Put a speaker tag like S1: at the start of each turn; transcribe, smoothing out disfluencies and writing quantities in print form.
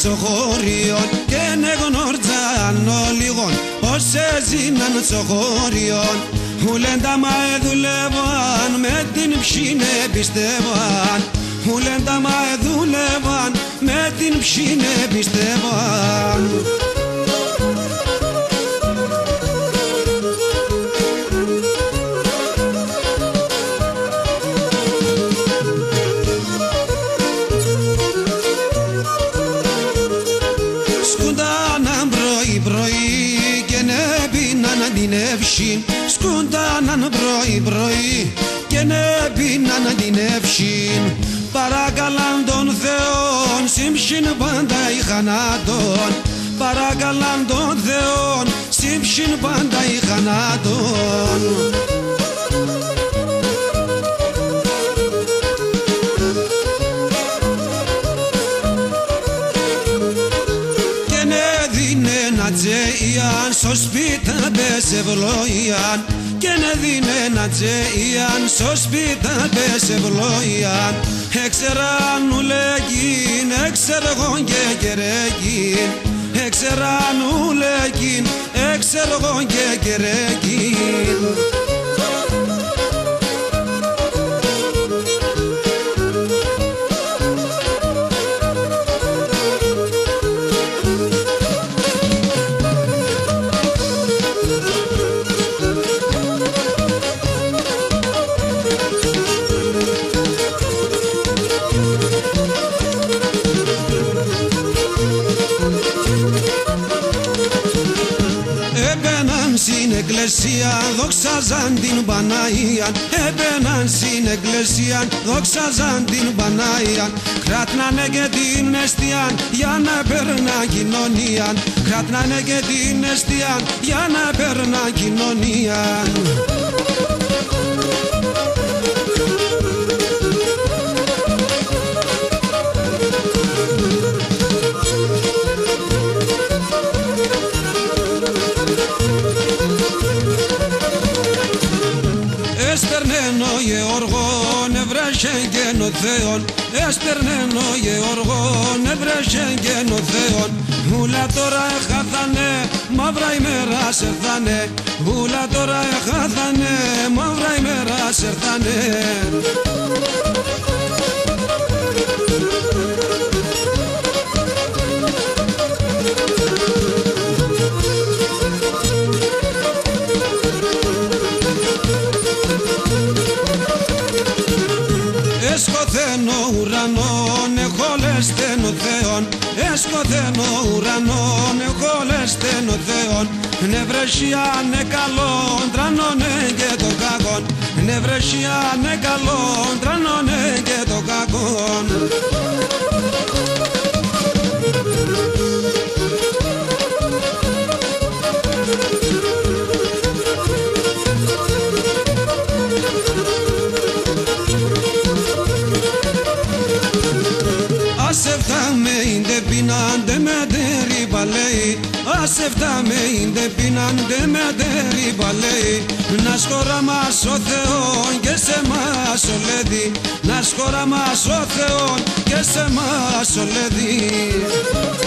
S1: τσοχώριον και νεγνόρτζαν ολίγον πως έζηναν τσοχώριον ουλέντα μα εδουλεύαν με την ψήνε πιστεύαν ουλέντα μα εδουλεύαν με την ψήνε πιστεύαν. Σκούνταναν πρωί-πρωί και νέπιναν την εύση. Σκούνταναν πρωί-πρωί και νέπιναν την εύση. Παρακαλάν τον Θεόν, σύμψιν πάντα η χανάτων. Παρακαλάν τον Θεόν, σύμψιν πάντα η χανάτων. Τζέιαν στο σπίτι μπες ευλόγιαν και να δίνε ένα τζέιαν στο σπίτι μπες ευλόγιαν έξεραν ουλέγγιν, έξεργον και κερέγγιν έξεραν ουλέγγιν, έξεργον και κερέγγιν. Στην εκκλησία δόξαζαν την Παναγία. Έμπαιναν στην εκκλησία δόξαζαν την Παναγία. Κράτνανε και την εστία για να περνά κοινωνία. Κράτνανε και την εστία για να περνά κοινωνία. Έστερνεν ο Γεωργόν έβρεσεν και ο Θεόν. Έστερνεν ο Γεωργόν έβρεσεν και ο Θεόν. Ούλα τώρα εχάθανε, μαύρα ημέρα σερθάνε. Ούλα τώρα εχάθανε, μαύρα ημέρα σερθάνε. Έσκοθεν ο ουρανόν εχόλεστεν ο Θεόν. Έσκοθεν ο ουρανόν εχόλεστεν ο Θεόν. Νευρεσιάνε καλόν τρανώνε και το κακόν. Νευρεσιάνε καλόν τρανώνε και το κακόν. Ασεφτάμε ίντε πίναντε με τεριπαλέι. Ασεφτάμε ίντε πίναντε με τεριπαλέι. Να σκορά μας ο Θεόν και σε μας ο λέδι. Να σκορά μας ο Θεόν και σε μας ο λέδι.